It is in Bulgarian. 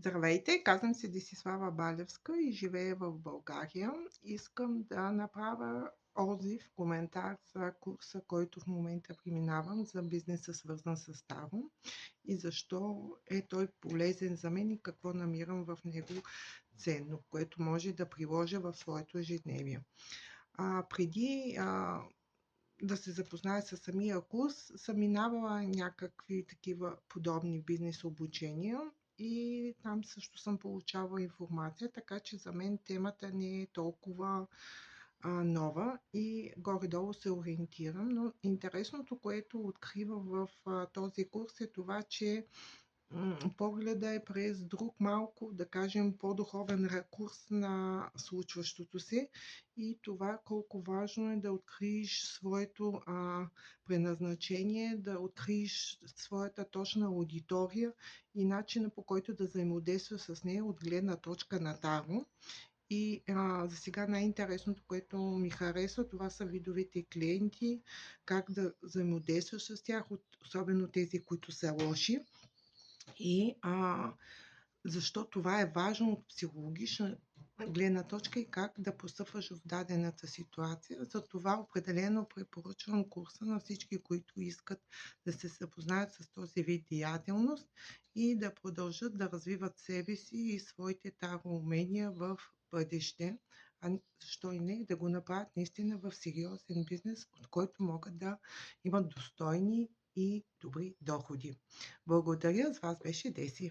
Здравейте, казвам се Десислава Балевска и живея в България. Искам да направя отзив, коментар за курса, който в момента преминавам за бизнеса, свързан с таро и защо е той полезен за мен и какво намирам в него ценно, което може да приложа в своето ежедневие. Преди да се запозная с самия курс, съм минавала някакви такива подобни бизнес обучения и там също съм получавала информация, така че за мен темата не е толкова нова и горе-долу се ориентирам. Но интересното, което откривам в този курс е това, че погледа е през друг малко, да кажем, по-духовен ракурс на случващото се и това колко важно е да откриеш своето предназначение, да откриеш своята точна аудитория и начина, по който да взаимодействаш с нея от гледна точка на таро. И за сега най-интересното, което ми харесва, това са видовете клиенти, как да взаимодействаш с тях, особено тези, които са лоши. И защо това е важно от психологична гледна точка и как да постъпваш в дадената ситуация. Затова определено препоръчвам курса на всички, които искат да се запознаят с този вид деятелност и да продължат да развиват себе си и своите таро умения в бъдеще. Защо и не да го направят наистина в сериозен бизнес, от който могат да имат достойни и добри доходи. Благодаря, с вас беше Деси.